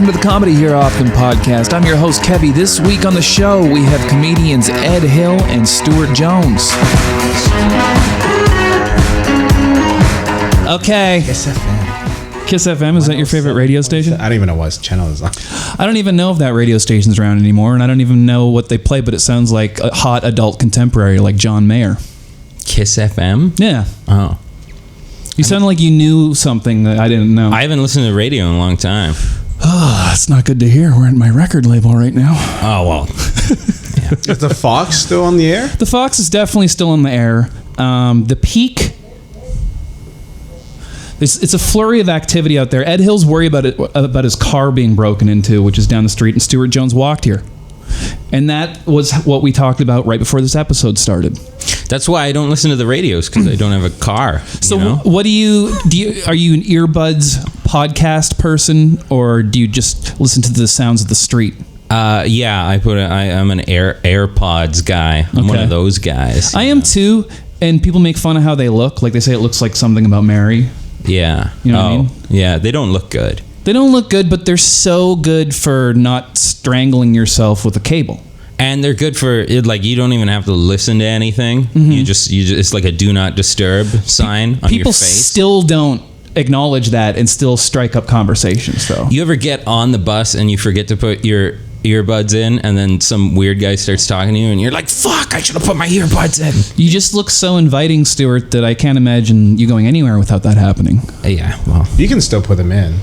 welcome to the Comedy Here Often podcast. I'm your host, Kevvy. This week on the show, we have comedians Ed Hill and Stuart Jones. Okay. Kiss FM. Kiss FM, is that your favorite radio station? I don't even know what channel is on. I don't even know if that radio station's around anymore, and I don't even know what they play, but it sounds like a hot adult contemporary like John Mayer. Kiss FM? Yeah. Oh. You sound like you knew something that I didn't know. I haven't listened to the radio in a long time. Oh, that's not good to hear. We're at my record label right now. Oh, well. Is the Fox still on the air? The Fox is definitely still in the air. The Peak... It's a flurry of activity out there. Ed Hill's worried about his car being broken into, which is down the street, and Stuart Jones walked here. And that was what we talked about right before this episode started. That's why I don't listen to the radios, because I don't have a car. So what do you are you an earbuds podcast person, or do you just listen to the sounds of the street? Yeah, I'm an AirPods guy. I'm one of those guys. I am too, and people make fun of how they look. Like they say it looks like something about Mary. Yeah. You know what I mean? Yeah, they don't look good. They don't look good, but they're so good for not strangling yourself with a cable. And they're good for it, like you don't even have to listen to anything. Mm-hmm. You just it's like a do not disturb sign on your face. People still don't acknowledge that and still strike up conversations though. You ever get on the bus and you forget to put your earbuds in, and then some weird guy starts talking to you and you're like, fuck, I should have put my earbuds in. You just look so inviting, Stuart, that I can't imagine you going anywhere without that happening. Yeah, well, You can still put them in.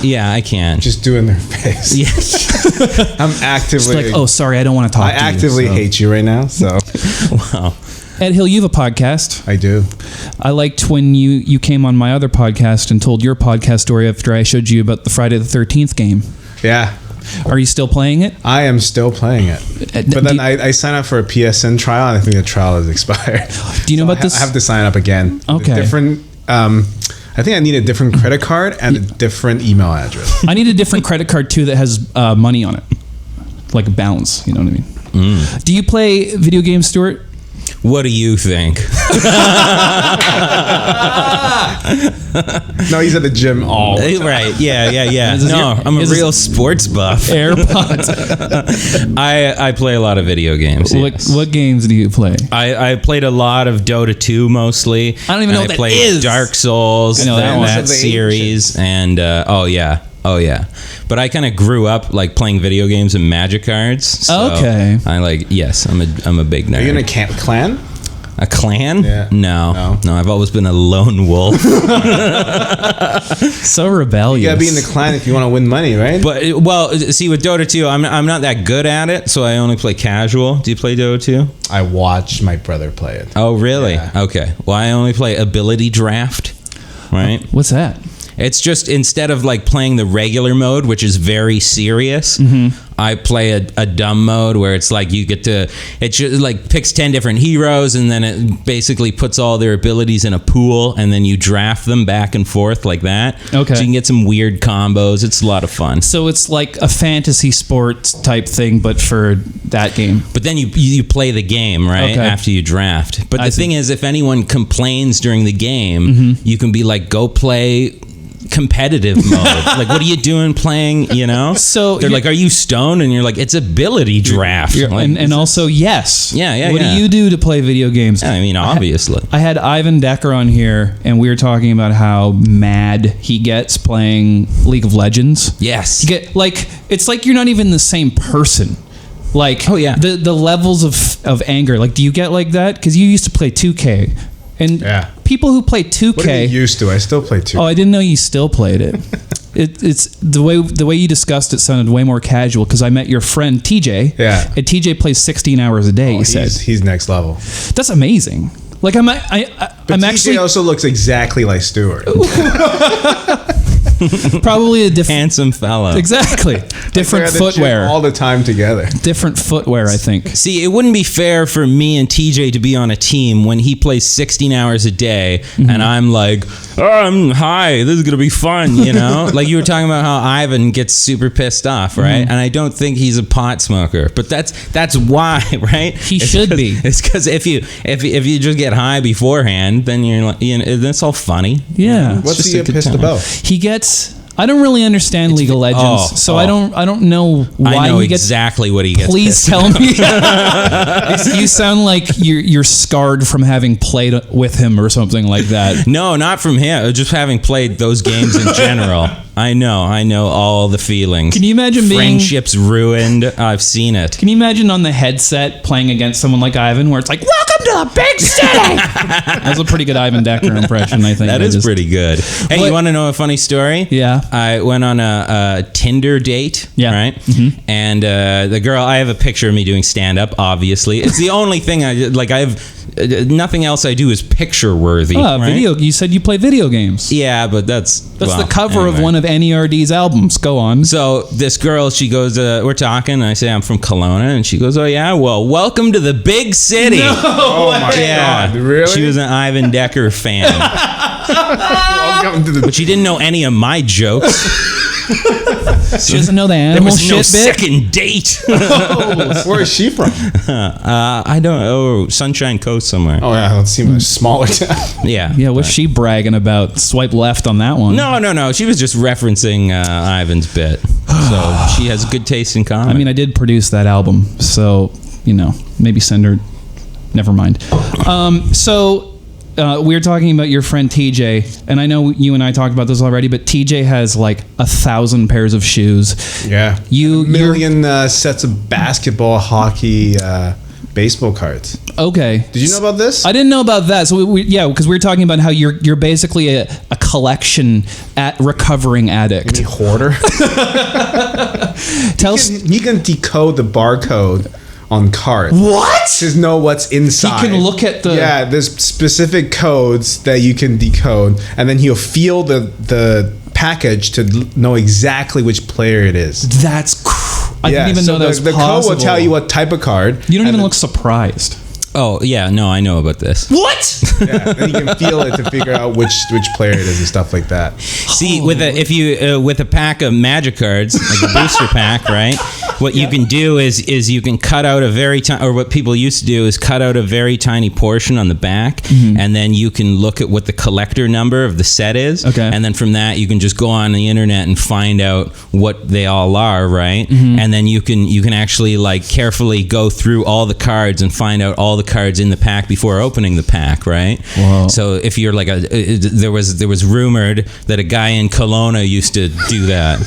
yeah, I can. Just do in their face. Yeah. I'm actively... Just like, oh, sorry, I don't want to talk to you. I actively hate you right now, so... Wow. Ed Hill, you have a podcast. I do. I liked when you came on my other podcast and told your podcast story after I showed you about the Friday the 13th game. Yeah. Are you still playing it? I am still playing it. But then I signed up for a PSN trial, and I think the trial has expired. Do you know about this? I have to sign up again. Okay. I think I need a different credit card and a different email address. I need a different credit card, too, that has money on it. Like a balance, you know what I mean? Do you play video games, Stuart? What do you think? No, he's at the gym all the time. Right, yeah. No, I'm a real sports buff. AirPods. I play a lot of video games. Yes. What games do you play? I played a lot of Dota 2 mostly. I don't even know what that played is. Dark Souls, I know that series, and oh yeah. But I kind of grew up like playing video games and Magic cards. So Okay. I'm a big nerd. Are you in a clan? A clan? Yeah. No. I've always been a lone wolf. So rebellious. You gotta be in the clan if you want to win money, right? But see, with Dota 2, I'm not that good at it, so I only play casual. Do you play Dota 2? I watched my brother play it. Oh, really? Yeah. Okay. Well, I only play ability draft. Right. What's that? It's just instead of like playing the regular mode, which is very serious, I play a dumb mode where it's like it just like picks 10 different heroes, and then it basically puts all their abilities in a pool, and then you draft them back and forth like that. Okay. So you can get some weird combos. It's a lot of fun. So it's like a fantasy sports type thing, but for that game. But then you play the game, right? Okay. After you draft. But I the see. thing is, if anyone complains during the game, you can be like, go play competitive mode. Like, what are you doing playing, you know? So they're like, are you stoned? And you're like, it's ability draft. Like, and also, yes. Yeah. What do you do to play video games? I mean, obviously. I had Ivan Decker on here, and we were talking about how mad he gets playing League of Legends. Yes. It's like you're not even the same person. Like, oh, yeah. The levels of anger. Like, do you get like that? Because you used to play 2K. And people who play 2K... What are you used to? I still play 2K. Oh, I didn't know you still played it. It's the way you discussed it sounded way more casual, because I met your friend TJ. Yeah. And TJ plays 16 hours a day, you said. He's next level. That's amazing. Like, I'm TJ actually... also looks exactly like Stuart. Probably a different... Handsome fella. Exactly. Different footwear. All the time together. Different footwear, I think. See, it wouldn't be fair for me and TJ to be on a team when he plays 16 hours a day, and I'm like, hi, this is going to be fun, you know? Like you were talking about how Ivan gets super pissed off, right? And I don't think he's a pot smoker, but that's why, right? He should be. It's because if you just get high beforehand, then you're like, you know, that's all funny. Yeah. What's he get pissed about? He gets... I don't really understand League of Legends, so I don't know why I know he gets exactly what he gets. Please pissed tell me. You sound like you're scarred from having played with him or something like that. No, not from him. Just having played those games in general. I know all the feelings. Can you imagine friendships ruined? I've seen it. Can you imagine on the headset playing against someone like Ivan, where it's like, "Welcome to the big city"? That's a pretty good Ivan Decker impression, I think. That is pretty good. Hey, you want to know a funny story? Yeah. I went on a Tinder date. Yeah. Right. Mm-hmm. And the girl, I have a picture of me doing stand up. Obviously, it's the only thing I like. I have. Nothing else I do is picture worthy. Right? Video. You said you play video games. Yeah, but that's the cover of one of NERD's albums. Go on. So this girl, she goes, we're talking, and I say I'm from Kelowna, and she goes, "Oh yeah, well, welcome to the big city." No Oh my God, really? She was an Ivan Decker fan, Welcome to the. but she didn't know any of my jokes. She doesn't know the There animal was shit no bit. second date. Where is she from? I don't. Oh, Sunshine Coast somewhere. Oh yeah, let's see, a smaller town. Yeah. Yeah, what's she bragging about? Swipe left on that one. No. She was just referencing Ivan's bit. So she has good taste in comedy. I mean, I did produce that album, so maybe send her. Never mind. We were talking about your friend TJ, and I know you and I talked about this already, but TJ has like 1,000 pairs of shoes. Yeah. A million sets of basketball, hockey, baseball cards. Okay. Did you know about this? I didn't know about that. So because we were talking about how you're basically a collection recovering addict. You mean hoarder? He can decode the barcode on cards. What? To know what's inside. He can look at the... Yeah, there's specific codes that you can decode, and then he'll feel the package to know exactly which player it is. That's I didn't even know that was the possible. code will tell you what type of card. You don't even look surprised. Oh yeah, no, I know about this. What? Yeah, then you can feel it to figure out which player it is and stuff like that. See, with a pack of magic cards, like a booster pack, right? What you can do is you can cut out a very tiny, or what people used to do is cut out a very tiny portion on the back, and then you can look at what the collector number of the set is. Okay. And then from that you can just go on the internet and find out what they all are, right? And then you can actually like carefully go through all the cards and find out all the cards in the pack before opening the pack, right? Whoa. So if you're like there was rumored that a guy in Kelowna used to do that.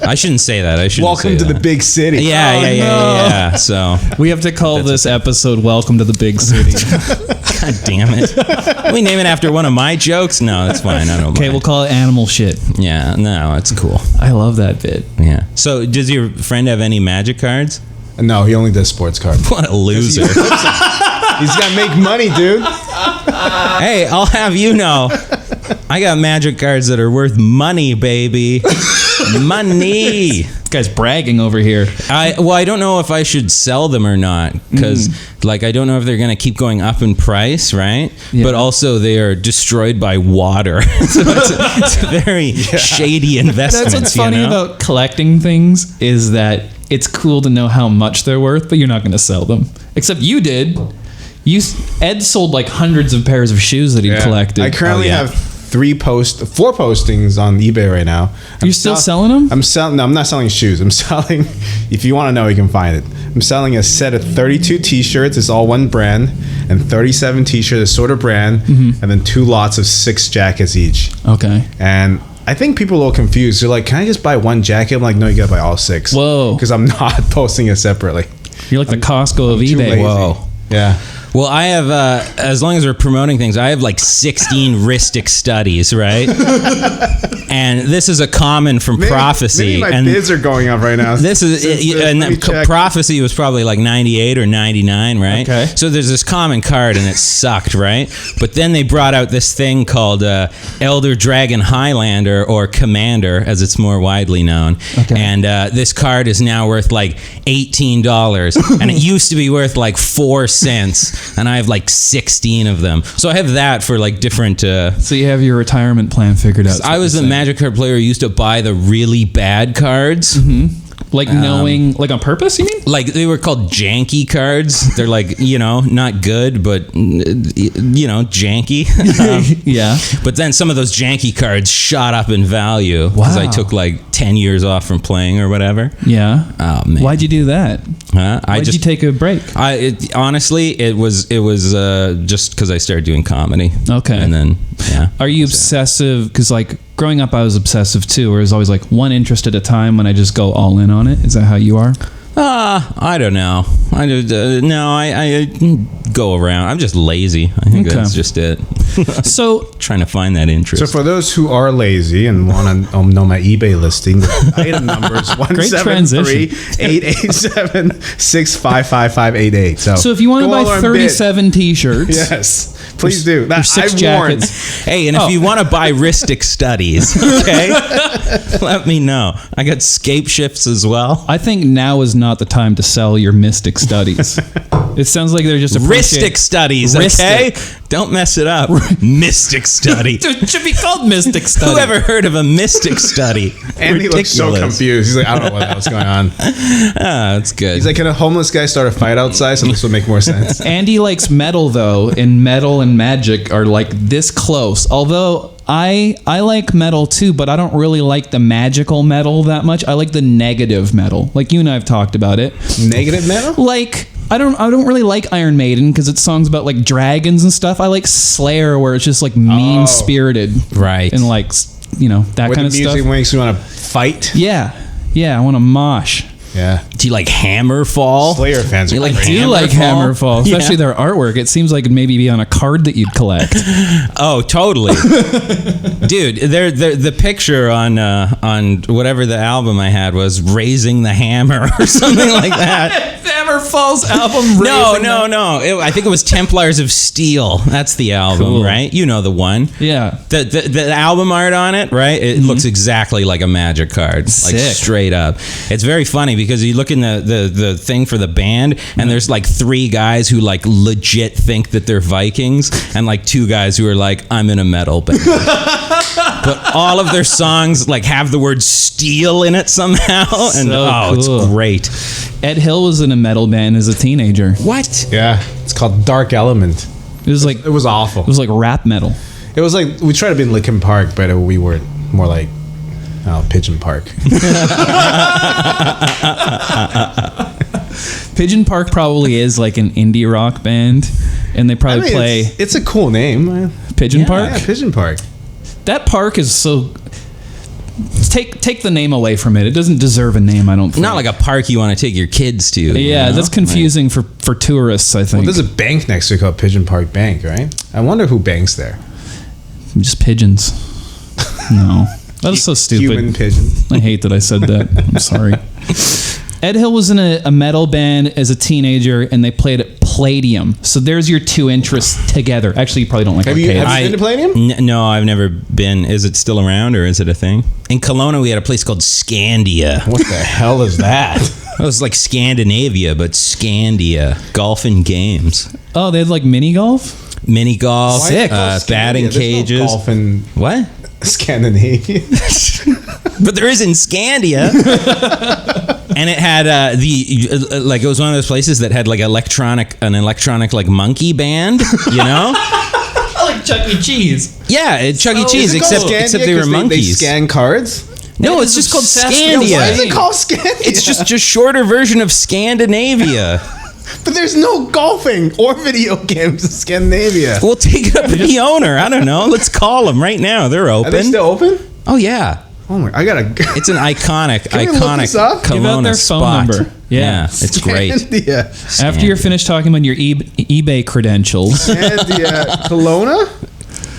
I shouldn't say that. I shouldn't Welcome say to that. the big city. Yeah. So We have to call this episode "Welcome to the Big City." God damn it. We name it after one of my jokes? No, that's fine. I don't Okay, mind. we'll call it "Animal Shit." Yeah, no, it's cool. I love that bit. Yeah. So does your friend have any magic cards? No, he only does sports cards. What a loser. He's got to make money, dude. Hey, I'll have you know, I got magic cards that are worth money, baby. Money. This guy's bragging over here. I don't know if I should sell them or not, because like I don't know if they're gonna keep going up in price, right? Yeah. But also they are destroyed by water. So it's a very shady investment. That's what's funny about collecting things, is that it's cool to know how much they're worth, but you're not going to sell them. Except you did. Ed sold like hundreds of pairs of shoes that he collected. I currently have 4 postings on eBay right now. You're still selling them? I'm selling. No, I'm not selling shoes. I'm selling. If you want to know, you can find it. I'm selling a set of 32 T-shirts. It's all one brand, and 37 T-shirts, sort of brand, and then 2 lots of 6 jackets each. Okay. And I think people are a little confused. They're like, "Can I just buy one jacket?" I'm like, "No, you gotta buy all 6." Whoa. Because I'm not posting it separately. You're like the Costco of Too eBay. lazy. Whoa. Yeah. Well, I have, as long as we're promoting things, I have like 16 Ristic studies, right? And this is a common from Prophecy. Maybe my and bids are going up right now. this is, and let me check. Prophecy was probably like 98 or 99, right? Okay. So there's this common card and it sucked, right? But then they brought out this thing called Elder Dragon Highlander, or Commander, as it's more widely known. Okay. And this card is now worth like $18, and it used to be worth like 4 cents. And I have like 16 of them. So I have that for like different... So you have your retirement plan figured out. I was a Magic card player who used to buy the really bad cards. Like knowing, like on purpose, you mean? Like they were called janky cards. They're like, not good, but janky. Yeah. But then some of those janky cards shot up in value because I Wow. took like 10 years off from playing or whatever. Yeah. Oh man. Why'd you do that? Why'd you take a break? Honestly, it was just because I started doing comedy. Okay. And then Are you obsessive? Because like growing up, I was obsessive too. Where it was always like one interest at a time, when I just go all in on it. Is that how you are? I don't know. I go around. I'm just lazy. I think Okay. that's just it. So Trying to find that interest. So for those who are lazy and want to know my eBay listing, the item number is transition. 173-887-655-588. So if you want to go buy all our 37 T-shirts, yes, please do. or 6 I've jackets. Hey, and if you want to buy Ristic Studies, okay, let me know. I got scape shifts as well. I think now is not the time to sell your Mystic Studies. It sounds like they're just Ristic Studies, okay? Don't mess it up. Mystic Study. It should be called Mystic Study. Who ever heard of a mystic study? And he looks so Ridiculous. confused. He's like, I don't know what the hell's going on. That's good. He's like, can a homeless guy start a fight outside? So this will make more sense. Andy likes metal though, and metal and magic are like this close. Although I like metal too, but I don't really like the magical metal that much. I like the negative metal. Like you and I have talked about it. Negative metal? Like I don't really like Iron Maiden because it's songs about like dragons and stuff. I like Slayer where it's just like mean spirited, Right. And like that Where kind the of music stuff. makes you want to fight? Yeah, I want to mosh. Yeah. Do you like Hammerfall? Slayer fans are You like great. I do like Hammerfall? Hammerfall, especially their artwork. It seems like it'd maybe be on a card that you'd collect. Oh, totally, dude. The picture on whatever the album I had was "Raising the Hammer" or something like that. Hammerfall's album. No. I think it was Templars of Steel. That's the album, Cool. right? You know the one. Yeah. The album art on it, right? It looks exactly like a magic card, like Sick. straight up. It's very funny because you look in the thing for the band, and there's like 3 guys who like legit think that they're Vikings, and like 2 guys who are like, I'm in a metal band. But all of their songs like have the word steel in it somehow, and So it's cool. great. Ed Hill was in a metal band as a teenager. What? Yeah. It's called Dark Element. It was like It was awful. rap metal. It was like, we tried to be in Linkin Park, but we were more like, Pigeon Park. Pigeon Park probably is like an indie rock band, and they probably play It's a cool name, man. Pigeon Park. Yeah, Pigeon Park. That park is so. Take the name away from it. It doesn't deserve a name, I don't think. Not like a park you want to take your kids to. Yeah, that's confusing for tourists, I think. Well, there's a bank next to it called Pigeon Park Bank, right? I wonder who banks there. Just pigeons. No. That was so stupid. Human pigeon. I hate that I said that. I'm sorry. Ed Hill was in a metal band as a teenager, and they played at Palladium. So there's your 2 interests together. Actually, you probably don't like Have you arcades. been to Palladium? No, I've never been. Is it still around, or is it a thing? In Kelowna, we had a place called Scandia. What the hell is that? It was like Scandinavia, but Scandia. Golf and games. Oh, they had like mini golf? Mini golf, Why is it called batting Scandinavia? There's no cages. golf in What? Scandinavia. But there is in Scandia. And it had like it was one of those places that had like an electronic like monkey band, you know? Like Chuck E. Cheese. Yeah, Chuck E. Is Cheese, it called except Scandia they were 'cause monkeys. They scan cards. No, It it's is just called obsessed with Scandia. Why is it called Scandia? It's just a shorter version of Scandinavia. But there's no golfing or video games in Scandinavia. We'll take it up with the owner. I don't know. Let's call them right now. They're Are they open. still open? Oh yeah. Oh my! I gotta. It's an iconic Can we look this up? Kelowna Give out their phone spot. number. Yeah. It's great. Scandia. After you're finished talking about your eBay credentials, Scandia. Kelowna?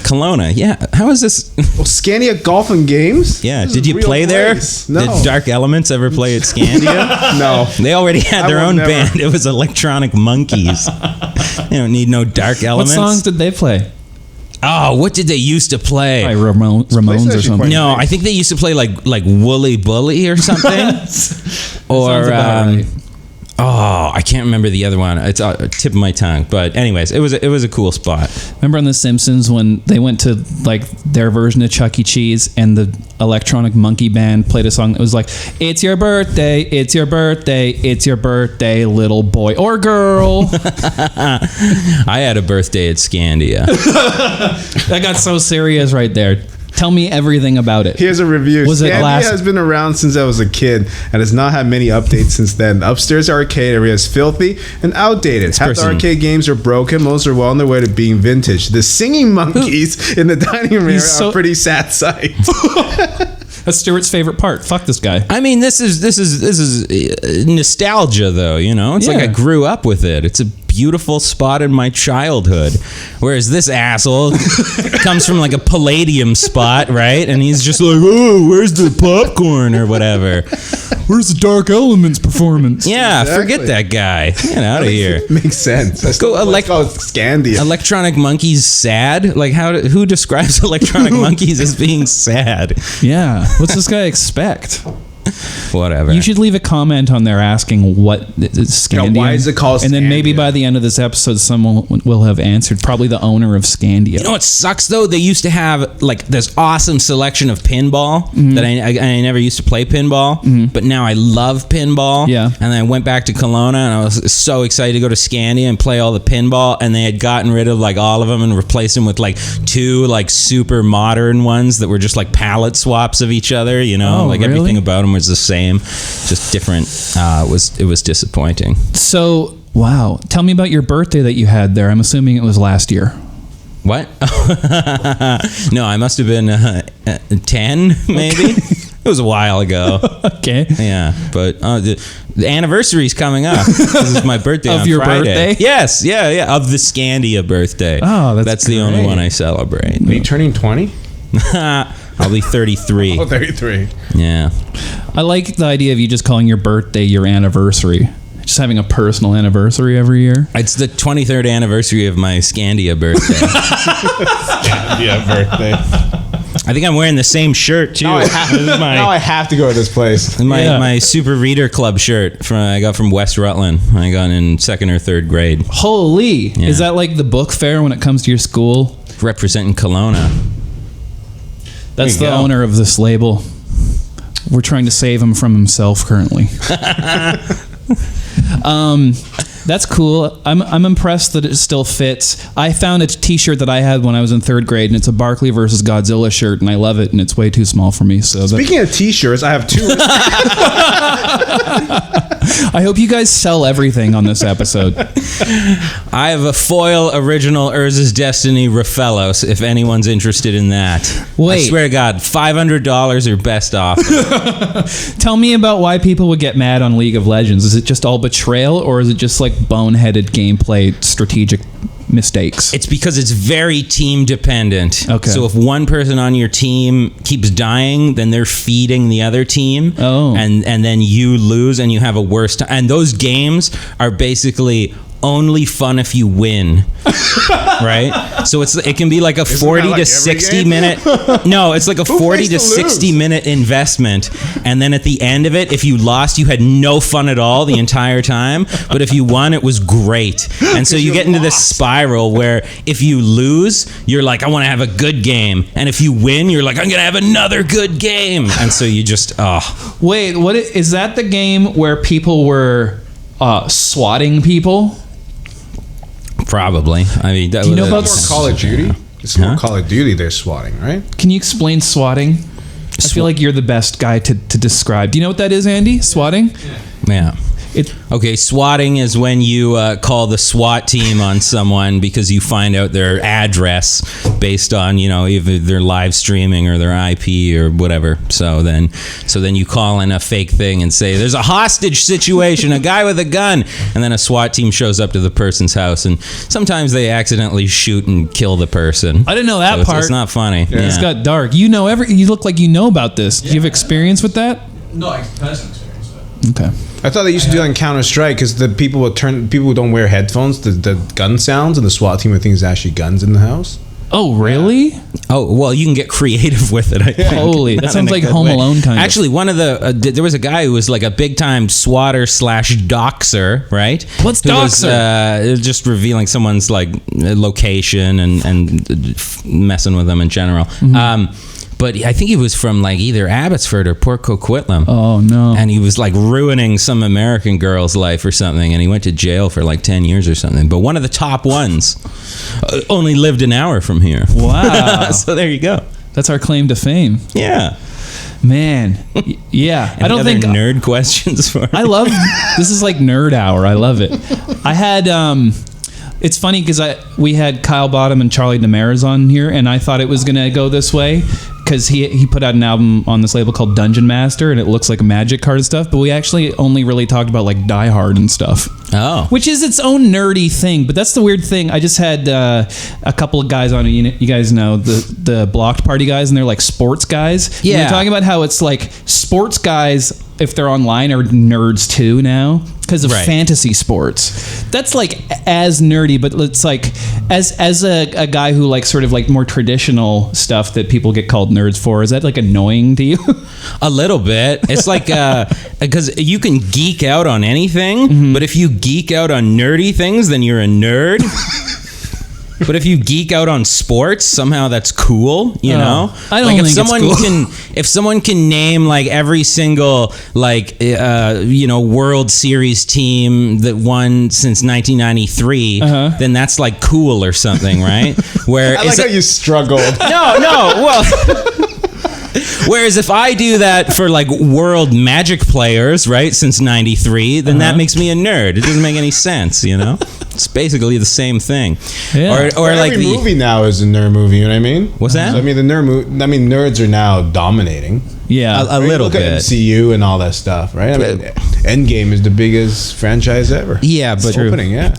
Kelowna, yeah. How is this? Well, Scandia Golf and Games? Yeah, This did is a you real play there? place. No. Did Dark Elements ever play at Scandia? No. They already had I their will own never. band. It was Electronic Monkeys. They don't need no Dark what Elements. songs did they play? Oh, what did they used to play? Like Ramones or actually something. quite- No, I think they used to play like Wooly Bully or something. Or Sounds about right. Oh, I can't remember the other one. It's a tip of my tongue. But anyways, it was a cool spot. Remember on The Simpsons when they went to like their version of Chuck E. Cheese and the electronic monkey band played a song that was like, "It's your birthday, it's your birthday, it's your birthday, little boy or girl." I had a birthday at Scandia. That got so serious right there. Tell me everything about it. Here's a review. Was it Scandia has been around since I was a kid and has not had many updates since then. The upstairs arcade area is filthy and outdated. Half the arcade games are broken. Most are well on their way to being vintage. The singing monkeys in the dining room area are a pretty sad sight. That's Stuart's favorite part. Fuck this guy. I mean, this is nostalgia, though. You know, it's like I grew up with it. It's a beautiful spot in my childhood, whereas this asshole comes from like a Palladium spot, right? And he's just like, "Oh, where's the popcorn or whatever? Where's the Dark Elements performance?" Yeah, Exactly. Forget that guy. Get out of here. Makes sense. Let's go call it Scandia. Electronic Monkeys sad? Like who describes Electronic Monkeys as being sad? Yeah. What's this guy expect? Whatever. You should leave a comment on there asking what is Scandia. Why is it called And then maybe Scandia? by the end of this episode, someone will have answered. Probably the owner of Scandia. You know what sucks though? They used to have like this awesome selection of pinball that I never used to play pinball, but now I love pinball. Yeah. And then I went back to Kelowna and I was so excited to go to Scandia and play all the pinball, and they had gotten rid of like all of them and replaced them with like two like super modern ones that were just like palette swaps of each other. You know, Oh, like really? everything about them was the same, just different. It was disappointing. So, wow. Tell me about your birthday that you had there. I'm assuming it was last year. What? No, I must have been 10, maybe. It was a while ago. Okay. Yeah, but the anniversary's coming up. This is my birthday Of on your Friday. birthday? Yes, yeah, of the Scandia birthday. Oh, that's the only great. one I celebrate. Are you turning 20? I'll be 33. Oh, 33. Yeah. I like the idea of you just calling your birthday your anniversary. Just having a personal anniversary every year. It's the 23rd anniversary of my Scandia birthday. Scandia birthday. I think I'm wearing the same shirt too. Now This is I have to go to this place. my Super Reader Club shirt I got from West Rutland. I got in 2nd or 3rd grade. Holy. Yeah. Is that like the book fair when it comes to your school? Representing Kelowna. That's There the you go. owner of this label. We're trying to save him from himself currently. That's cool. I'm impressed that it still fits. I found a t-shirt that I had when I was in 3rd grade, and it's a Barkley versus Godzilla shirt, and I love it, and it's way too small for me. So Speaking of t-shirts, I have two. I hope you guys sell everything on this episode. I have a foil original Urza's Destiny Rafellos, if anyone's interested in that. Wait. I swear to God, $500 or best offer. Tell me about why people would get mad on League of Legends. Is it just all betrayal, or is it just like boneheaded gameplay strategic mistakes? It's because it's very team dependent. Okay. So if one person on your team keeps dying, then they're feeding the other team. Oh. And then you lose and you have a worse time. And those games are basically only fun if you win. Right? So it can be like a 40 that like to every 60 game? minute. No, it's like a Who 40 pays to to 60 lose? minute investment. And then at the end of it, if you lost, you had no fun at all the entire time. But if you won, it was great. And so you get into this spiral where if you lose, you're like, I want to have a good game. And if you win, you're like, I'm going to have another good game. And so you just, Wait, is that the game where people were swatting people? probably. I mean, Do you know about More Call of Duty? It's more Call of Duty they're swatting, right? Can you explain swatting? I feel like you're the best guy to describe. Do you know what that is, Andy? Swatting? Yeah. It, Okay, swatting is when you call the SWAT team on someone because you find out their address based on, either their live streaming or their IP or whatever. So then you call in a fake thing and say, there's a hostage situation, a guy with a gun. And then a SWAT team shows up to the person's house, and sometimes they accidentally shoot and kill the person. I didn't know that So part. It's not funny. It's Yeah. got dark. You look like you know about this. Do you have experience with that? No, I personal experience, but Okay. I thought they used to do that in Counter-Strike because the people who don't wear headphones, the gun sounds, and the SWAT team would think there's actually guns in the house. Oh, really? Oh, well, you can get creative with it, I think. Holy, that Not sounds in a like good Home way. Alone kind of. Actually, one of the there was a guy who was like a big time swatter / doxer, right? What's Who was, doxer? just revealing someone's like location and messing with them in general. But I think he was from like either Abbotsford or Port Coquitlam. Oh, no. And he was like ruining some American girl's life or something, and he went to jail for like 10 years or something. But one of the top ones only lived an hour from here. Wow. So there you go. That's our claim to fame. Yeah. Man. Yeah. I don't Any think... other nerd questions for me? I love... This is like nerd hour. I love it. I had... It's funny because we had Kyle Bottom and Charlie Damaris on here, and I thought it was going to go this way because he put out an album on this label called Dungeon Master, and it looks like Magic card stuff, but we actually only really talked about like Die Hard and stuff. Oh. Which is its own nerdy thing, but that's the weird thing. I just had a couple of guys on, you guys know, the Blocked Party guys, and they're like sports guys. Yeah. And they're talking about how it's like sports guys, if they're online, are nerds too now because of Right. fantasy sports. That's like as nerdy, but it's like as a guy who likes sort of like more traditional stuff that people get called nerds for, is that like annoying to you? A little bit. It's like because you can geek out on anything, but if you geek out on nerdy things, then you're a nerd. But if you geek out on sports, somehow that's cool, you know? I don't like think if it's someone cool. if someone can name like every single like World Series team that won since 1993, then that's like cool or something, right? Where I like how you struggled. well whereas if I do that for like world Magic players, right, since 93, then that makes me a nerd. It doesn't make any sense, you know? It's basically the same thing. Yeah. Or like every the movie now is a nerd movie. You know what I mean? What's that? So, I mean, nerds are now dominating. Yeah. a little Look bit. at MCU and all that stuff, right? I mean, Endgame is the biggest franchise ever. Yeah, but Opening, yeah.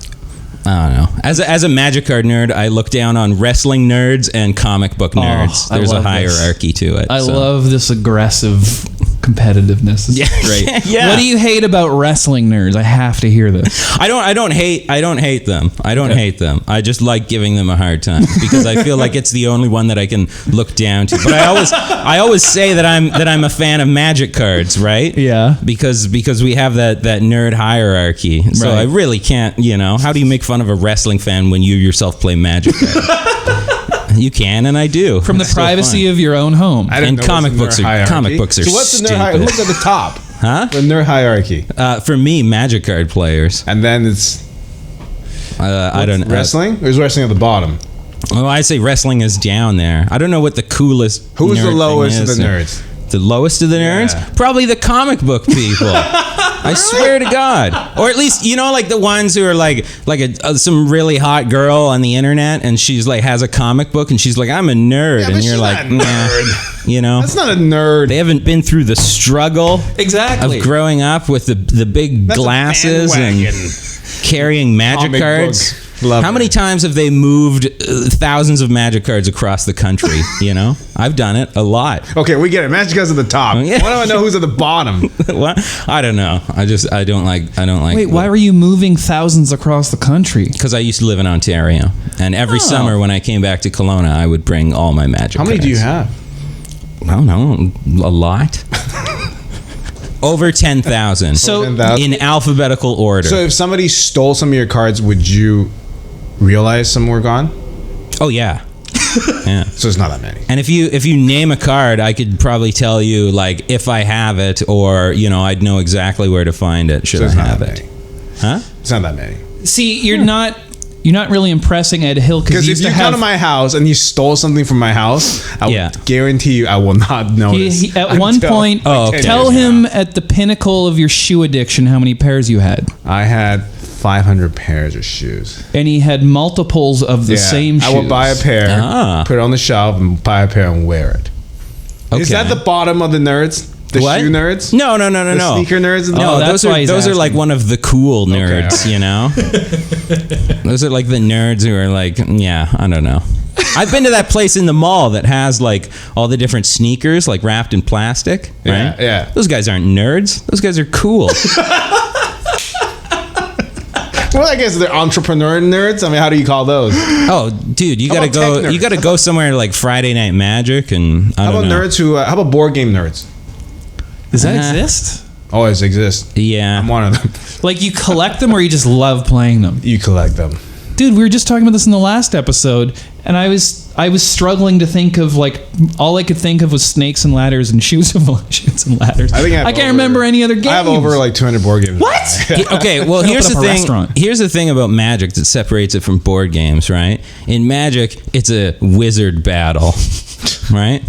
I don't know. As a Magic card nerd, I look down on wrestling nerds and comic book nerds. I There's a love this. hierarchy to it. I so. love this aggressive competitiveness. It's Yeah. great. Yeah. What do you hate about wrestling nerds? I have to hear this. I don't hate them. I don't hate them. I just like giving them a hard time because I feel like it's the only one that I can look down to. But I always say that I'm a fan of Magic cards, right? Yeah. Because we have that nerd hierarchy. So Right. I really can't, how do you make fun of a wrestling fan when you yourself play Magic cards? You can, and I do. From the It's so privacy fun. of your own home. I didn't And know it was comic a nerd books are- hierarchy. comic books are So what's the nerd hierarchy? stupid. Who's at the top? Huh? The nerd hierarchy. For me, Magic card players. And then it's I don't know. wrestling? Or is wrestling at the bottom? Well, I say wrestling is down there. I don't know what the coolest. Who's nerd the thing lowest of is. the nerds? The lowest of the nerds? Yeah. Probably the comic book people. I swear to God. Or at least, like the ones who are like some really hot girl on the internet, and she's like has a comic book, and she's like, I'm a nerd, Yeah, and but you're she's like, not a nerd. nah, That's not a nerd. They haven't been through the struggle Exactly. of growing up with the big That's a glasses and bandwagon. carrying Magic Comic cards. book. Love How it. many times have they moved thousands of Magic cards across the country? I've done it a lot. Okay, we get it. Magic Cards at the top. Yeah. Why do I know who's at the bottom? What? I don't know. I don't like. Wait, why were you moving thousands across the country? Because I used to live in Ontario, and every summer when I came back to Kelowna, I would bring all my Magic. How many do you cards. have? I don't know. A lot. Over 10,000. So- 10,000? in alphabetical order. So if somebody stole some of your cards, would you realize some were gone? Oh yeah. Yeah. So it's not that many. And if you name a card, I could probably tell you like if I have it, or I'd know exactly where to find it should So I it's not have that it. many. Huh? It's not that many. See, you're not really impressing Ed Hill because Because he if used you to come have to my house and you stole something from my house, I Yeah. would guarantee you I will not notice. at one until, point, Oh, okay. tell him at the pinnacle of your shoe addiction how many pairs you had. I had 500 pairs of shoes. And he had multiples of the same shoes. I would buy a pair, Ah. put it on the shelf, and buy a pair and wear it. Is Okay. that the bottom of the nerds? The What? shoe nerds? No. The sneaker nerds? No, Oh, that's those why he's are like asking. one of the cool nerds, Okay. Those are like the nerds who are like, yeah, I don't know. I've been to that place in the mall that has like all the different sneakers like wrapped in plastic, right? Yeah. Those guys aren't nerds. Those guys are cool. Well, I guess they're entrepreneur nerds. I mean, how do you call those? Oh, dude, you How gotta about go. tech nerds? You gotta go somewhere like Friday Night Magic, and I How don't about know. nerds who? How about board game nerds? Does that Uh, exist? Always exist. Yeah. I'm one of them. Like you collect them or you just love playing them? You collect them. Dude, we were just talking about this in the last episode, and I was struggling to think of like all I could think of was snakes and ladders and shoes and ladders. I think I can't remember any other games. I have over like 200 board games. What? Okay, well, here's Open the up a thing. restaurant. Here's the thing about Magic that separates it from board games, right? In Magic, it's a wizard battle, right?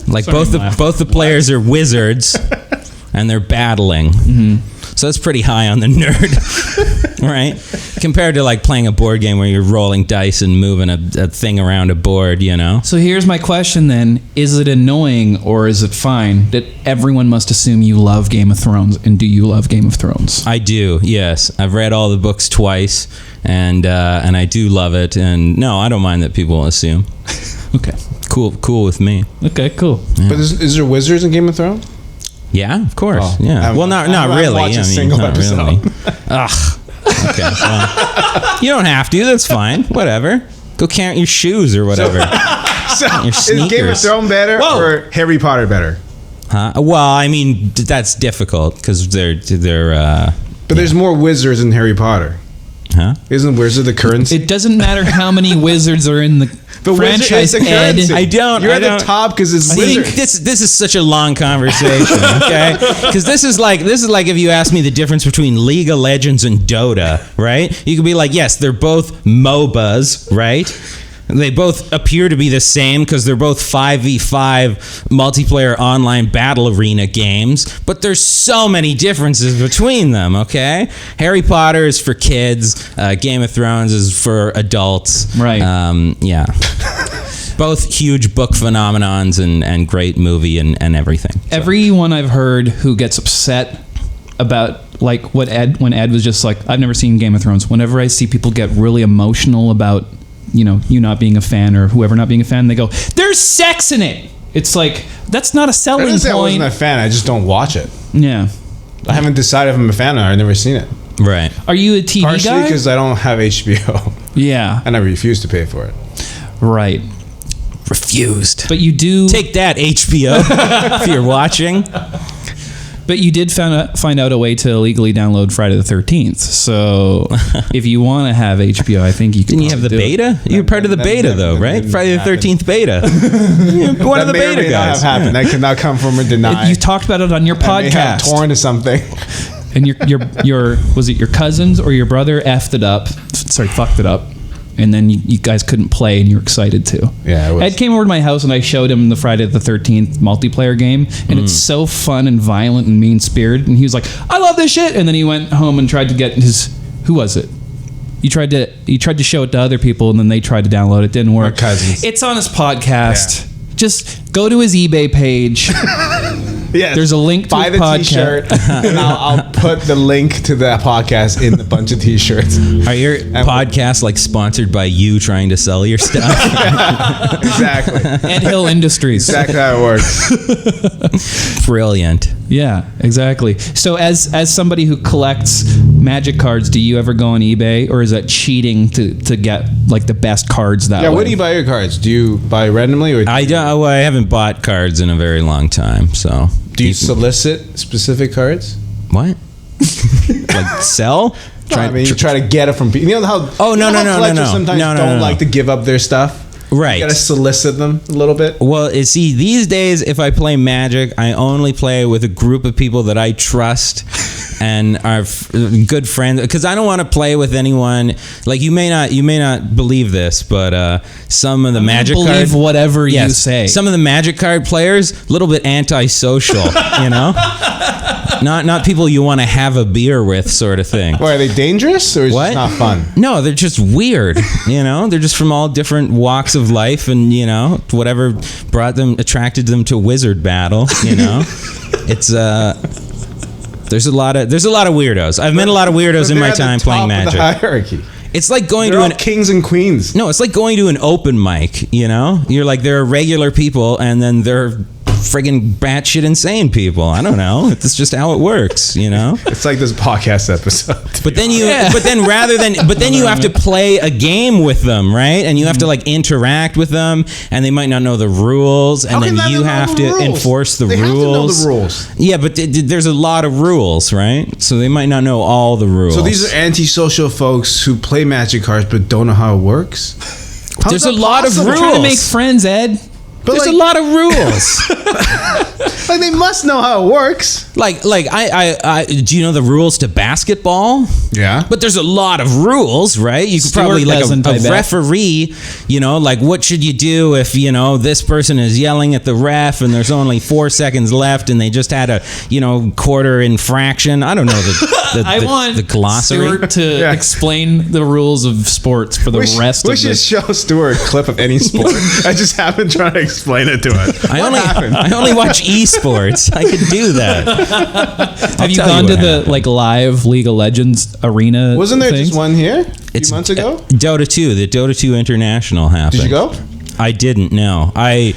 Like Sorry, both the players are wizards, and they're battling. Mm-hmm. So that's pretty high on the nerd, right? Compared to like playing a board game where you're rolling dice and moving a thing around a board, you know? So here's my question then. Is it annoying or is it fine that everyone must assume you love Game of Thrones? And do you love Game of Thrones? I do, yes. I've read all the books twice, and I do love it. And no, I don't mind that people assume. Okay. Cool with me. Okay, cool. But is there wizards in Game of Thrones? Yeah, of course. Oh, Yeah. I Well, not haven't really. watched a single not episode. really. Ugh. Okay. Well, you don't have to. That's fine. Whatever. Go count your shoes or whatever. So, Your is Game of sneakers. Thrones better Whoa. or Harry Potter better? Huh? Well, I mean, that's difficult because they're But there's more wizards in Harry Potter. huh? Isn't wizard the currency? It doesn't matter how many wizards are in the But wizard is franchise, the Ed. currency. I don't- You're I at don't- the top because it's See, wizards. this is such a long conversation, okay? Because this is like if you ask me the difference between League of Legends and Dota, right? You could be like, yes, they're both MOBAs, right? They both appear to be the same because they're both 5v5 multiplayer online battle arena games, but there's so many differences between them, okay? Harry Potter is for kids, Game of Thrones is for adults. Right. Yeah. Both huge book phenomenons and great movie and everything. So. Everyone I've heard who gets upset about like when Ed was just like, I've never seen Game of Thrones. Whenever I see people get really emotional about, you know, you not being a fan or whoever not being a fan, they go, there's sex in it. It's like, that's not a I selling didn't say I point. wasn't a fan. I just don't watch it. Yeah. I haven't decided if I'm a fan or I've never seen it. Right. Are you a TV Partially guy? because I don't have HBO Yeah. and I refuse to pay for it. Right. Refused. But you do Take that, HBO, if you're watching. But you did find out a way to illegally download Friday the 13th. So if you want to have HBO, I think you can. Didn't you have the beta? You're part of the beta, though, right? Friday the 13th beta. You're one of the That may or beta may not guys. have happened. That could not come from a deny. You talked about it on your I may have podcast. torn to something. And your was it your cousins or your brother fucked it up, and then you guys couldn't play and you were excited to. Yeah, it was. Ed came over to my house and I showed him the Friday the 13th multiplayer game, and it's so fun and violent and mean spirited, and he was like, I love this shit. And then he went home and tried to get who was it? He tried to show it to other people, and then they tried to download it. Didn't work. My cousins. It's on his podcast. Just go to his eBay page. Yes. There's a link to Buy the the podcast. T-shirt, and I'll put the link to the podcast in a bunch of T-shirts. Are your podcasts like sponsored by you trying to sell your stuff? Exactly. Ed Hill Industries. Exactly how it works. Brilliant. Yeah, exactly. So as somebody who collects Magic cards, do you ever go on eBay, or is that cheating to get like the best cards that Yeah, way? where do you buy your cards? Do you buy randomly or I don't. Well, I haven't bought cards in a very long time. So do you solicit specific cards? what? Like sell? I mean, you try to get it from people. You know how? Oh, no, you know how no, no, collectors no, no. Sometimes No, no, don't no, no. like to give up their stuff. Right. You gotta solicit them a little bit. Well, see, these days, if I play Magic, I only play with a group of people that I trust and are good friends. Because I don't want to play with anyone. Like you may not believe this, but some of the Magic believe card, whatever you say. Some of the Magic card players, a little bit antisocial, you know. Not people you want to have a beer with, sort of thing. Why, are they dangerous or is it What? just not fun? No, they're just weird. You know, they're just from all different walks of life, and you know, whatever attracted them to wizard battle. You know, it's there's a lot of weirdos. I've met a lot of weirdos in They're my at the time top playing of Magic. The hierarchy. It's like going They're to all an kings and queens. no, it's like going to an open mic. You know, you're like there are regular people, and then there are friggin' batshit insane people. I don't know. It's just how it works, you know. It's like this podcast episode. But then you have to play a game with them, right? And you have to like interact with them, and they might not know the rules, and then you have to enforce the rules. They have to know the rules. Yeah, but there's a lot of rules, right? So they might not know all the rules. So these are antisocial folks who play Magic cards but don't know how it works. There's a lot of rules. We're trying to make friends, Ed. But there's a lot of rules. Like they must know how it works. Like I do you know the rules to basketball? Yeah. But there's a lot of rules, right? You could Stuart probably like doesn't, I a bet. referee, you know, like what should you do if, you know, this person is yelling at the ref and there's only 4 seconds left and they just had a, you know, quarter infraction. I don't know I want the glossary. Stuart to explain the rules of sports for the rest of We should this. show Stuart a clip of any sport. I just haven't tried to explain it to it. I only watch esports. I could do that. Have you gone to the like live League of Legends arena? Wasn't there things? just one here a few months ago? Dota 2, the Dota 2 International happened. Did you go? I didn't, no. I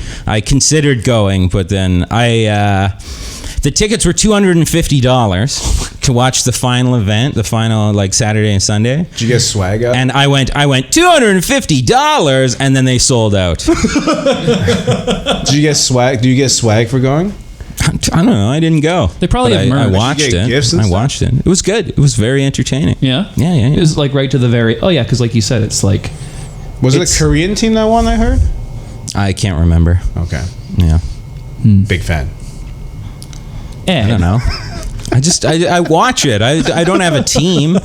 considered going, but then the tickets were $250 to watch the final event, the final like Saturday and Sunday. Did you get swag up? And I went $250 and then they sold out. Did you get swag? Do you get swag for going? I don't know. I didn't go. They probably But have merch. I Did you watched get it. gifts and I stuff? watched it. It was good. It was very entertaining. Yeah? Yeah. It was like right to the very. Oh yeah, because like you said, it's like Was it a Korean team that won, I heard? I can't remember. Okay. Yeah. Big fan. Ed. I don't know. I watch it. I don't have a team.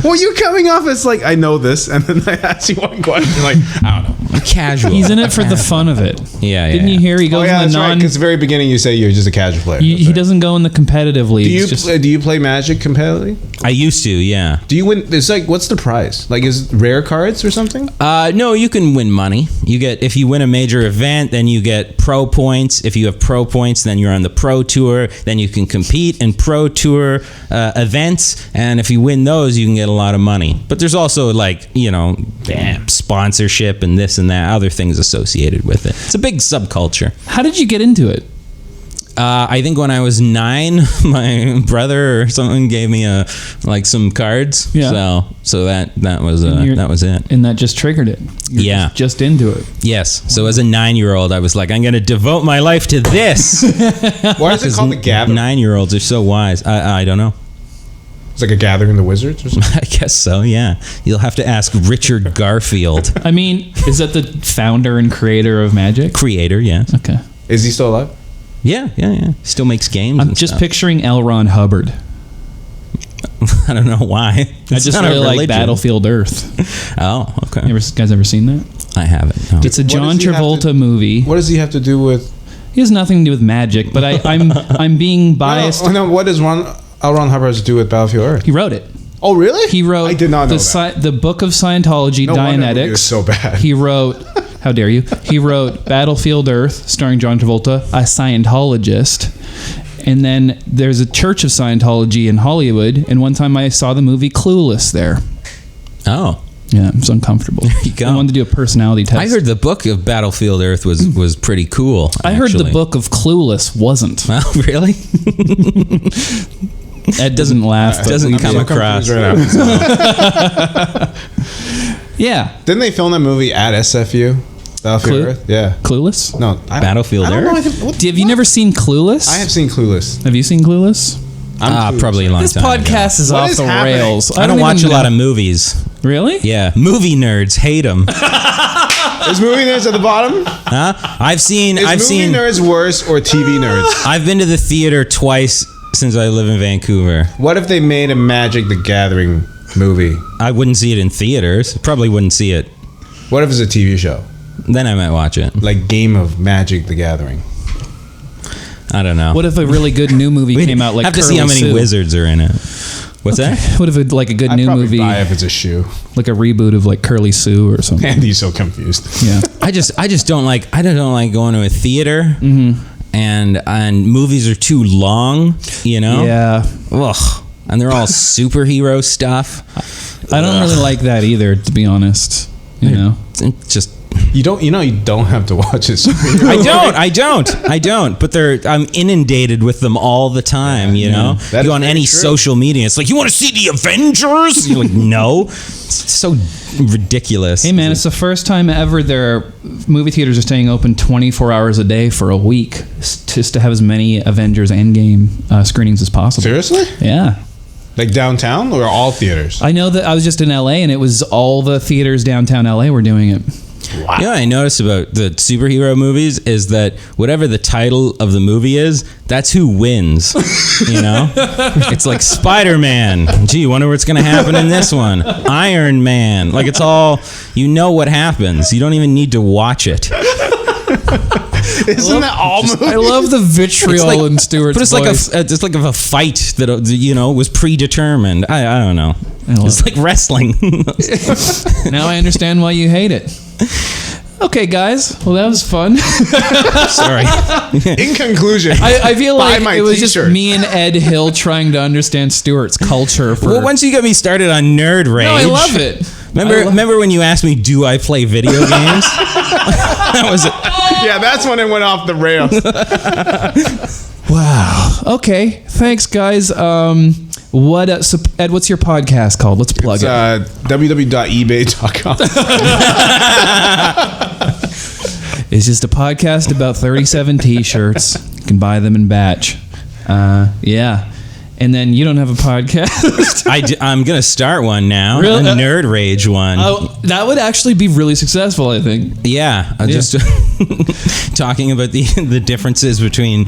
Well, you're coming off as like, I know this, and then I ask you one question, like, I don't know. I'm casual. He's in it for the fun of it. Yeah. Didn't you hear? He Oh goes yeah, in that's the right. non. Because at the very beginning you say you're just a casual player. He That's right. doesn't go in the competitive leagues. Do you play Magic competitively? I used to, yeah. Do you win? It's like, what's the prize? Like, is it rare cards or something? No, you can win money. If you win a major event, then you get pro points. If you have pro points, then you're on the pro tour. Then you can compete in pro tour events, and if you win those, you can get a lot of money. But there's also like, you know, sponsorship and this and that, other things associated with it. It's a big subculture. How did you get into it? I think when I was 9, my brother or something gave me some cards. Yeah. So that was it. And that just triggered it. You're just into it. Yes. So as a 9-year-old, I was like, I'm going to devote my life to this. Why is it called the Gathering? 9-year-olds are so wise. I don't know. It's like a Gathering of the Wizards or something? I guess so, yeah. You'll have to ask Richard Garfield. I mean, is that the founder and creator of Magic? Creator, yes. Okay. Is he still alive? Yeah. Still makes games. I'm and just stuff. picturing L. Ron Hubbard. I don't know why. I just really like Battlefield Earth. Oh, okay. You guys ever seen that? I haven't. No. It's a What John does he have Travolta to- movie. What does he have to do with... He has nothing to do with magic, but I'm being biased. No, what does L. Ron Hubbard have to do with Battlefield Earth? He wrote it. Oh, really? He wrote I did not know that. the book of Scientology, No wonder that movie Dianetics. was so bad. He wrote, how dare you? He wrote Battlefield Earth, starring John Travolta, a Scientologist. And then there's a Church of Scientology in Hollywood. And one time I saw the movie Clueless there. Oh. Yeah, it was uncomfortable. There you go. I wanted to do a personality test. I heard the book of Battlefield Earth was pretty cool. I heard the actually. book of Clueless wasn't. Well, really? Ed doesn't laugh. but Doesn't we come did. across. Right now. Yeah. Didn't they film that movie at SFU? Battlefield Earth? Yeah. Clueless? No. Battlefield I don't know Earth? anything- what- Have you never seen Clueless? I have seen Clueless. Have you seen Clueless? I'm clueless. Probably a long This time ago. podcast is What off is the happening? rails. I don't watch a even lot know. of movies. Really? Yeah, movie nerds hate them. Is movie nerds at the bottom? Huh? I've seen Is movie nerds worse or TV nerds? I've been to the theater twice since I live in Vancouver. What if they made a Magic the Gathering movie? I wouldn't see it in theaters. Probably wouldn't see it. What if it's a TV show? Then I might watch it. Like Game of Magic the Gathering. I don't know. What if a really good new movie We'd came out like have to Curly see how many Sue? wizards are in it. What's that? What if like a good I'd new probably movie, buy if it's a shoe. like a reboot of like Curly Sue or something? Andy's so confused. Yeah. I just don't like going to a theater. And movies are too long, you know? Yeah. Ugh. And they're all superhero stuff. I don't really like that either, to be honest. You know? It's just You don't have to watch this. I don't. But I'm inundated with them all the time. You know, That you is on very any true. social media, it's like, you want to see the Avengers? You're like, no. It's so ridiculous. Hey man, it's the first time ever movie theaters are staying open 24 hours a day for a week, just to have as many Avengers Endgame screenings as possible. Seriously? Yeah. Like downtown or all theaters? I know that I was just in LA and it was all the theaters downtown LA were doing it. Wow. You know what I noticed about the superhero movies is that whatever the title of the movie is, that's who wins. You know? It's like Spider-Man. Gee, wonder what's going to happen in this one. Iron Man. Like, it's all, you know what happens. You don't even need to watch it. Isn't that all movies? I love the vitriol in Stuart's But it's voice. like a fight that, was predetermined. I don't know. It's like wrestling. Now I understand why you hate it. Okay, guys. Well, that was fun. Sorry. In conclusion, I feel buy like my it was t-shirt. just me and Ed Hill trying to understand Stuart's culture. Well, once you got me started on Nerd Rage. No, I love it. Remember when you asked me, do I play video games? That was it. Yeah, that's when it went off the rails. Wow. Okay. Thanks, guys. So Ed, what's your podcast called? Let's plug It's it. www.ebay.com. It's just a podcast about 37 t-shirts. You can buy them in batch. Yeah. And then you don't have a podcast. I'm going to start one now. Really? A Nerd Rage one. Oh, that would actually be really successful, I think. Yeah. Just talking about the differences between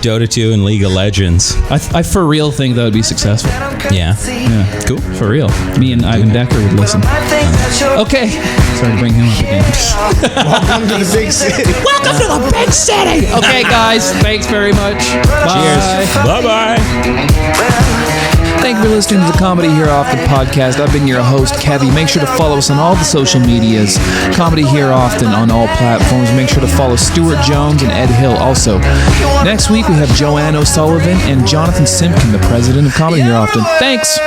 Dota 2 and League of Legends. I for real think that would be successful. Yeah. Yeah. Cool. For real. Me and Ivan Decker would listen. Okay. Sorry to bring him up again. Welcome to the big city. Welcome to the big city. Okay, guys. Thanks very much. Bye. Cheers. Bye-bye. Thank you for listening to the Comedy Here Often podcast. I've been your host, Kevvy. Make sure to follow us on all the social medias. Comedy Here Often on all platforms. Make sure to follow Stuart Jones and Ed Hill also. Next week, we have Joanne O'Sullivan and Jonathan Simpkin, the president of Comedy Here Often. Thanks.